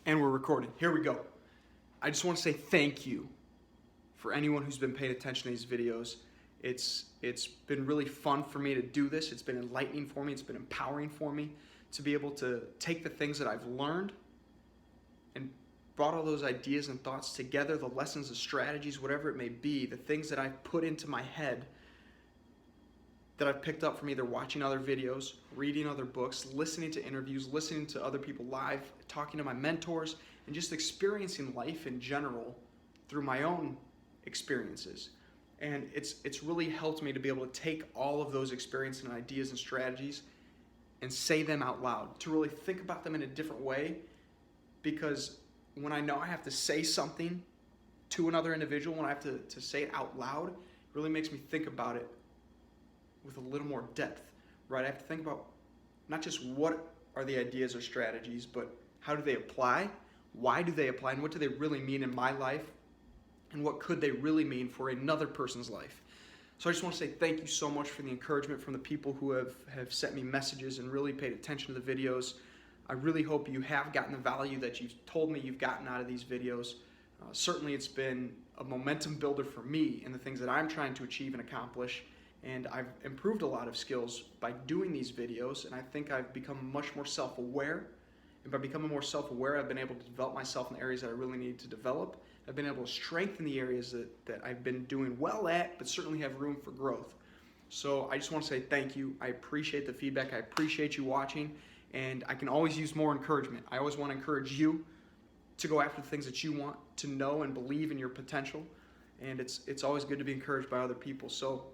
And we're recording. Here we go. I just want to say thank you for anyone who's been paying attention to these videos. It's been really fun for me to do this. It's been enlightening for me. It's been empowering for me to be able to take the things that I've learned and brought all those ideas and thoughts together, the lessons, the strategies, whatever it may be, the things that I've put into my head that I've picked up from either watching other videos, reading other books, listening to interviews, listening to other people live, talking to my mentors, and just experiencing life in general through my own experiences. And it's really helped me to be able to take all of those experiences and ideas and strategies and say them out loud, to really think about them in a different way, because when I know I have to say something to another individual, when I have to say it out loud, it really makes me think about it with a little more depth, right? I have to think about not just what are the ideas or strategies, but how do they apply, why do they apply, and what do they really mean in my life, and what could they really mean for another person's life. So I just want to say thank you so much for the encouragement from the people who have sent me messages and really paid attention to the videos. I really hope you have gotten the value that you've told me you've gotten out of these videos. Certainly it's been a momentum builder for me in the things that I'm trying to achieve and accomplish. And I've improved a lot of skills by doing these videos, and I think I've become much more self-aware. And by becoming more self-aware, I've been able to develop myself in the areas that I really need to develop. I've been able to strengthen the areas that I've been doing well at, but certainly have room for growth. So I just want to say thank you. I appreciate the feedback. I appreciate you watching, and I can always use more encouragement. I always want to encourage you to go after the things that you want, to know and believe in your potential. And it's always good to be encouraged by other people. So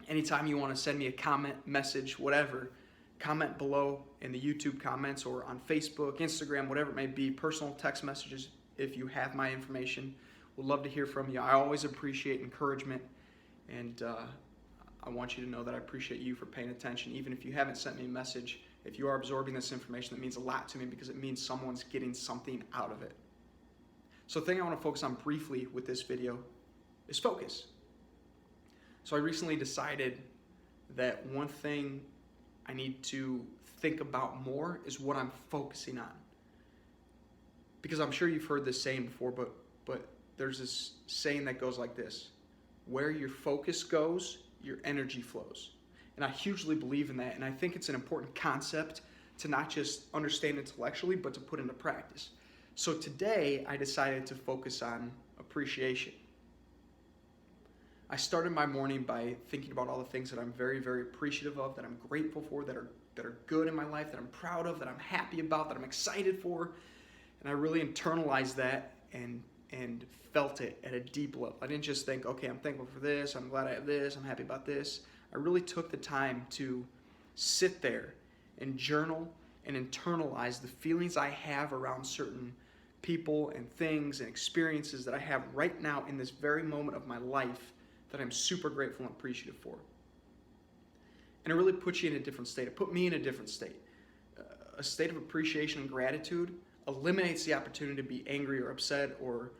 anytime you want to send me a comment, message, whatever, comment below in the YouTube comments or on Facebook, Instagram, whatever it may be, personal text messages if you have my information. We'd love to hear from you. I always appreciate encouragement, and I want you to know that I appreciate you for paying attention. Even if you haven't sent me a message, if you are absorbing this information, that means a lot to me because it means someone's getting something out of it. So the thing I want to focus on briefly with this video is focus. So I recently decided that one thing I need to think about more is what I'm focusing on. Because I'm sure you've heard this saying before, but there's this saying that goes like this: where your focus goes, your energy flows. And I hugely believe in that, and I think it's an important concept to not just understand intellectually, but to put into practice. So today, I decided to focus on appreciation. I started my morning by thinking about all the things that I'm very, very appreciative of, that I'm grateful for, that are good in my life, that I'm proud of, that I'm happy about, that I'm excited for. And I really internalized that and felt it at a deep level. I didn't just think, okay, I'm thankful for this, I'm glad I have this, I'm happy about this. I really took the time to sit there and journal and internalize the feelings I have around certain people and things and experiences that I have right now in this very moment of my life that I'm super grateful and appreciative for. And it really puts you in a different state. It put me in a different state. A state of appreciation and gratitude eliminates the opportunity to be angry or upset or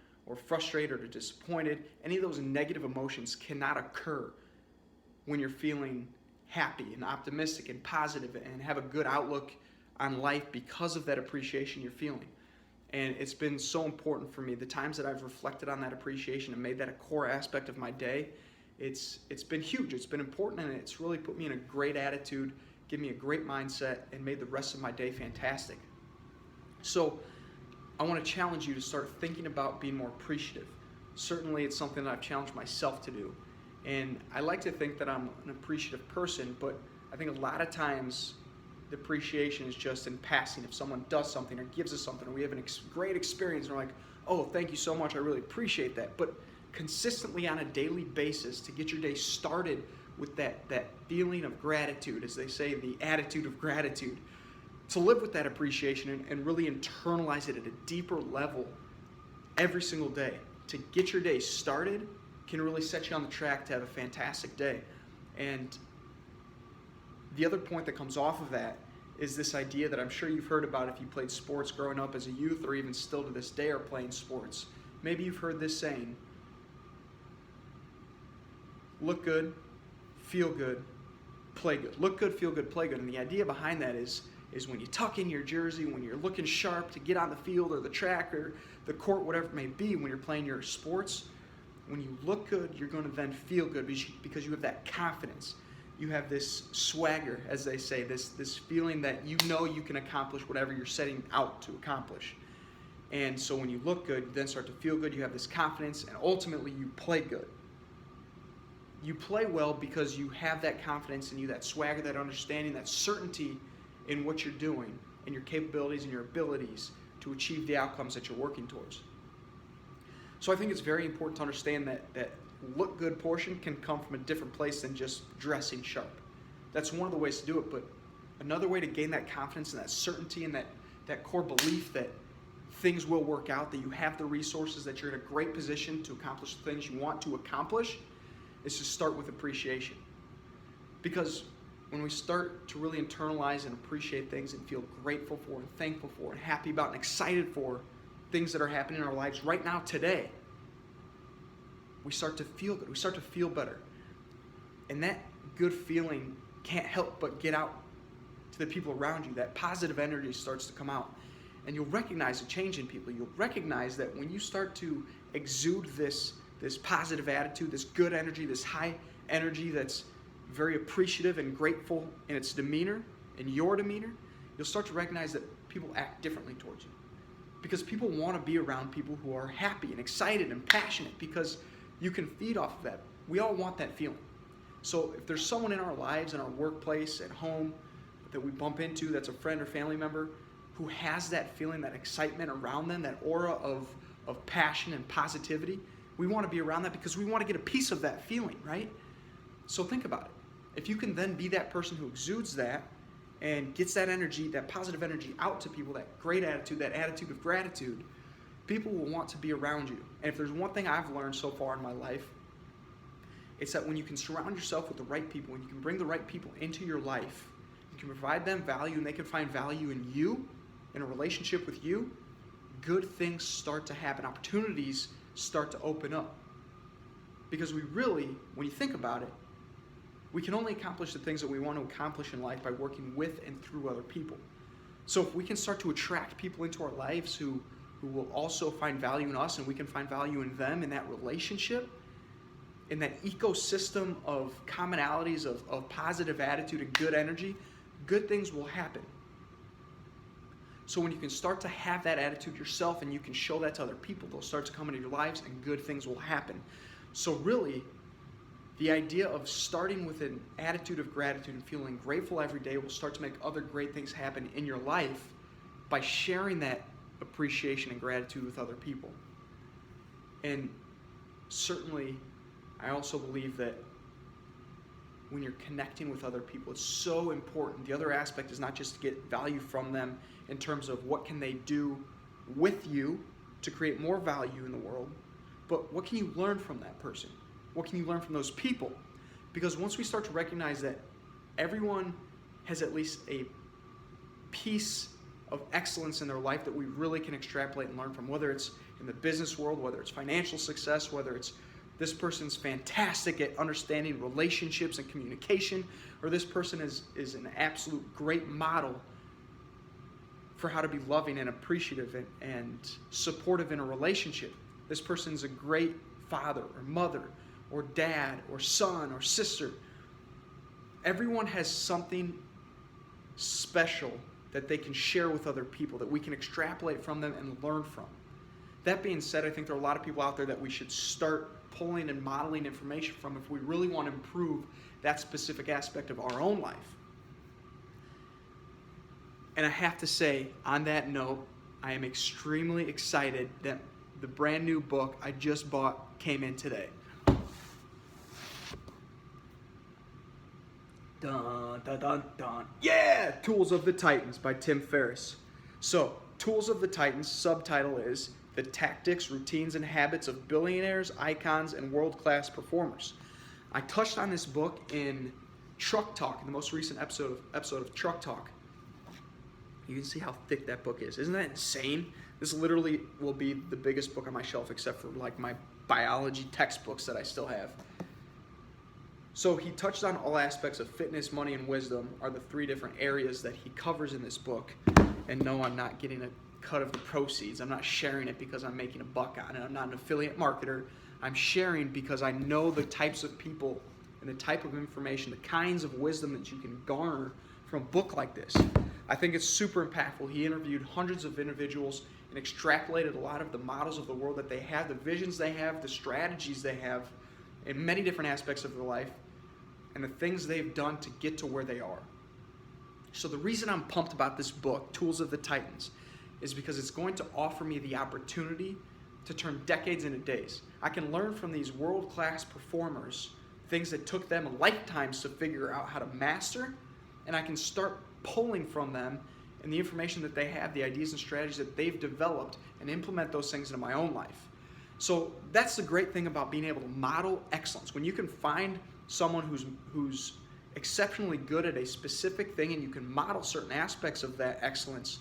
frustrated or disappointed. Any of those negative emotions cannot occur when you're feeling happy and optimistic and positive and have a good outlook on life because of that appreciation you're feeling. And it's been so important for me. The times that I've reflected on that appreciation and made that a core aspect of my day, it's been huge. It's been important, and it's really put me in a great attitude, given me a great mindset, and made the rest of my day fantastic. So I want to challenge you to start thinking about being more appreciative. Certainly it's something that I've challenged myself to do. And I like to think that I'm an appreciative person, but I think a lot of times the appreciation is just in passing. If someone does something or gives us something, or we have a great experience, and we're like, oh, thank you so much, I really appreciate that. But consistently on a daily basis, to get your day started with that feeling of gratitude, as they say, the attitude of gratitude, to live with that appreciation and really internalize it at a deeper level every single day, to get your day started can really set you on the track to have a fantastic day. And the other point that comes off of that is this idea that I'm sure you've heard about if you played sports growing up as a youth, or even still to this day are playing sports. Maybe you've heard this saying: look good, feel good, play good. Look good, feel good, play good. And the idea behind that is is when you tuck in your jersey, when you're looking sharp to get on the field or the track or the court, whatever it may be, when you're playing your sports. When you look good, you're going to then feel good because you have that confidence. You have this swagger, as they say, this feeling that you know you can accomplish whatever you're setting out to accomplish. And so when you look good, you then start to feel good, you have this confidence, and ultimately you play good. You play well because you have that confidence in you, that swagger, that understanding, that certainty in what you're doing and your capabilities and your abilities to achieve the outcomes that you're working towards. So I think it's very important to understand that look good portion can come from a different place than just dressing sharp. That's one of the ways to do it, but another way to gain that confidence and that certainty and that core belief that things will work out, that you have the resources, that you're in a great position to accomplish the things you want to accomplish, is to start with appreciation. Because when we start to really internalize and appreciate things and feel grateful for and thankful for and happy about and excited for things that are happening in our lives right now, today, we start to feel good. We start to feel better. And that good feeling can't help but get out to the people around you. That positive energy starts to come out. And you'll recognize a change in people. You'll recognize that when you start to exude this positive attitude, this good energy, this high energy that's very appreciative and grateful in its demeanor, in your demeanor, you'll start to recognize that people act differently towards you. Because people want to be around people who are happy and excited and passionate, because you can feed off of that. We all want that feeling. So if there's someone in our lives, in our workplace, at home, that we bump into that's a friend or family member who has that feeling, that excitement around them, that aura of passion and positivity, we want to be around that because we want to get a piece of that feeling, right? So think about it. If you can then be that person who exudes that and gets that energy, that positive energy out to people, that great attitude, that attitude of gratitude, people will want to be around you. And if there's one thing I've learned so far in my life, it's that when you can surround yourself with the right people, when you can bring the right people into your life, you can provide them value and they can find value in you, in a relationship with you, good things start to happen. Opportunities start to open up. Because we really, when you think about it, we can only accomplish the things that we want to accomplish in life by working with and through other people. So if we can start to attract people into our lives who will also find value in us and we can find value in them, in that relationship, in that ecosystem of commonalities of positive attitude and good energy, good things will happen. So when you can start to have that attitude yourself and you can show that to other people, they'll start to come into your lives and good things will happen. So really, the idea of starting with an attitude of gratitude and feeling grateful every day will start to make other great things happen in your life by sharing that appreciation and gratitude with other people. And certainly, I also believe that when you're connecting with other people, it's so important. The other aspect is not just to get value from them in terms of what can they do with you to create more value in the world, but what can you learn from that person? What can you learn from those people? Because once we start to recognize that everyone has at least a piece of excellence in their life that we really can extrapolate and learn from, whether it's in the business world, whether it's financial success, whether it's this person's fantastic at understanding relationships and communication, or this person is an absolute great model for how to be loving and appreciative and supportive in a relationship. This person's a great father or mother or dad or son or sister. Everyone has something special that they can share with other people, that we can extrapolate from them and learn from. That being said, I think there are a lot of people out there that we should start pulling and modeling information from if we really want to improve that specific aspect of our own life. And I have to say, on that note, I am extremely excited that the brand new book I just bought came in today. Dun, dun, dun, dun. Yeah! Tools of the Titans by Tim Ferriss. So, Tools of the Titans, subtitle is The Tactics, Routines, and Habits of Billionaires, Icons, and World-Class Performers. I touched on this book in Truck Talk, in the most recent episode of Truck Talk. You can see how thick that book is. Isn't that insane? This literally will be the biggest book on my shelf except for like my biology textbooks that I still have. So he touched on all aspects of fitness, money, and wisdom are the three different areas that he covers in this book. And no, I'm not getting a cut of the proceeds. I'm not sharing it because I'm making a buck on it. I'm not an affiliate marketer. I'm sharing because I know the types of people and the type of information, the kinds of wisdom that you can garner from a book like this. I think it's super impactful. He interviewed hundreds of individuals and extrapolated a lot of the models of the world that they have, the visions they have, the strategies they have in many different aspects of their life, and the things they've done to get to where they are. So the reason I'm pumped about this book, Tools of the Titans, is because it's going to offer me the opportunity to turn decades into days. I can learn from these world-class performers things that took them lifetimes to figure out how to master, and I can start pulling from them and the information that they have, the ideas and strategies that they've developed, and implement those things into my own life. So that's the great thing about being able to model excellence. When you can find someone who's exceptionally good at a specific thing and you can model certain aspects of that excellence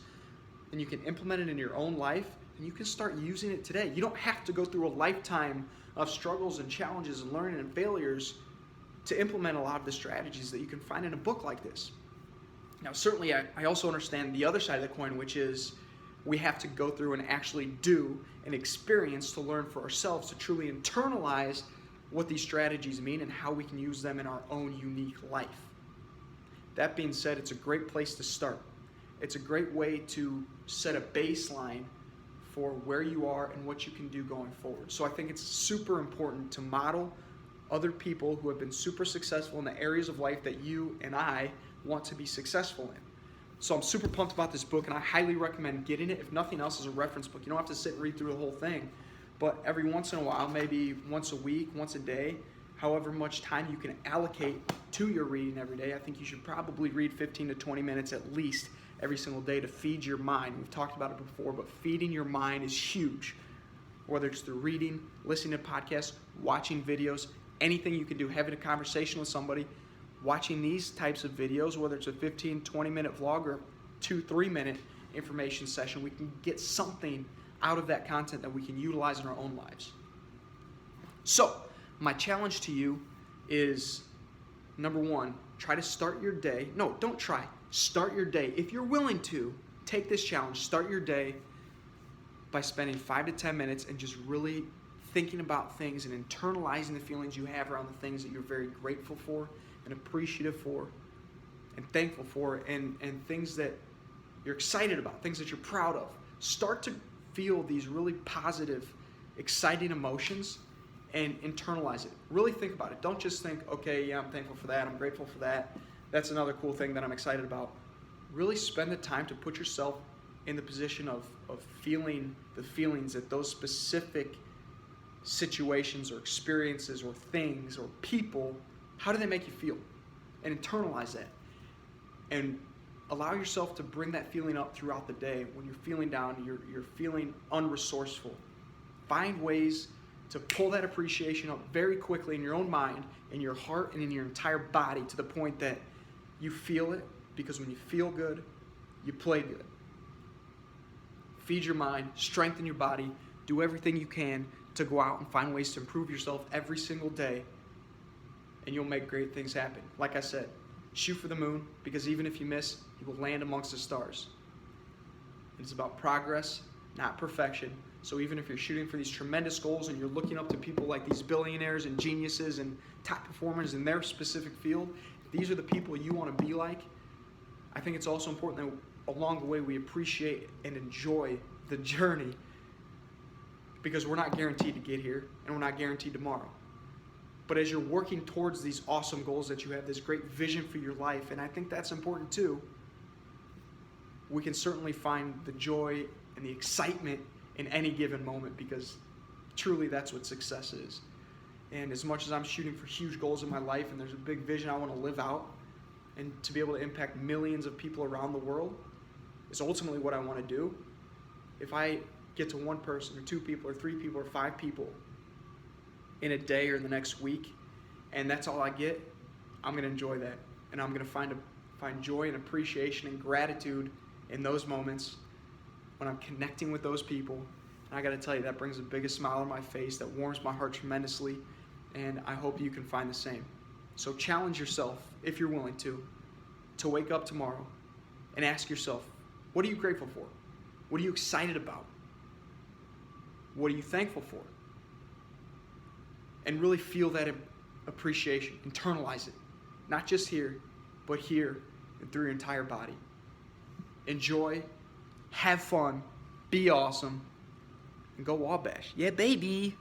and you can implement it in your own life, and you can start using it today. You don't have to go through a lifetime of struggles and challenges and learning and failures to implement a lot of the strategies that you can find in a book like this. Now, certainly, I also understand the other side of the coin, which is we have to go through and actually do and experience to learn for ourselves, to truly internalize what these strategies mean and how we can use them in our own unique life. That being said, it's a great place to start. It's a great way to set a baseline for where you are and what you can do going forward. So I think it's super important to model other people who have been super successful in the areas of life that you and I want to be successful in. So I'm super pumped about this book, and I highly recommend getting it, if nothing else, as a reference book. You don't have to sit and read through the whole thing, but every once in a while, maybe once a week, once a day, however much time you can allocate to your reading every day, I think you should probably read 15 to 20 minutes at least every single day to feed your mind. We've talked about it before, but feeding your mind is huge. Whether it's through reading, listening to podcasts, watching videos, anything you can do, having a conversation with somebody, watching these types of videos, whether it's a 15, 20-minute vlog or 2-3 minute information session, we can get something out of that content that we can utilize in our own lives. So, my challenge to you is, number one, try to start your day. No, don't try. Start your day. If you're willing to, take this challenge. Start your day by spending 5 to 10 minutes and just really thinking about things and internalizing the feelings you have around the things that you're very grateful for and appreciative for and thankful for, and things that you're excited about, things that you're proud of. Start to feel these really positive, exciting emotions and internalize it. Really think about it. Don't just think, okay, yeah, I'm thankful for that, I'm grateful for that. That's another cool thing that I'm excited about. Really spend the time to put yourself in the position of feeling the feelings that those specific situations or experiences or things or people, how do they make you feel? And internalize that. And allow yourself to bring that feeling up throughout the day. When you're feeling down, you're feeling unresourceful. Find ways to pull that appreciation up very quickly in your own mind, in your heart, and in your entire body, to the point that you feel it, because when you feel good, you play good. Feed your mind, strengthen your body, do everything you can to go out and find ways to improve yourself every single day, and you'll make great things happen. Like I said, shoot for the moon, because even if you miss, you will land amongst the stars. And it's about progress, not perfection. So even if you're shooting for these tremendous goals and you're looking up to people like these billionaires and geniuses and top performers in their specific field, if these are the people you want to be like, I think it's also important that along the way we appreciate and enjoy the journey, because we're not guaranteed to get here and we're not guaranteed tomorrow. But as you're working towards these awesome goals that you have, this great vision for your life, and I think that's important too, we can certainly find the joy and the excitement in any given moment, because truly that's what success is. And as much as I'm shooting for huge goals in my life and there's a big vision I want to live out and to be able to impact millions of people around the world is ultimately what I want to do. If I get to one person or 2 people or 3 people or 5 people in a day or in the next week, and that's all I get, I'm going to enjoy that. And I'm going to find joy and appreciation and gratitude in those moments when I'm connecting with those people. And I got to tell you, that brings the biggest smile on my face, that warms my heart tremendously, and I hope you can find the same. So challenge yourself, if you're willing to wake up tomorrow and ask yourself, what are you grateful for? What are you excited about? What are you thankful for? And really feel that appreciation. Internalize it. Not just here, but here and through your entire body. Enjoy, have fun, be awesome, and go Wabash. Yeah, baby.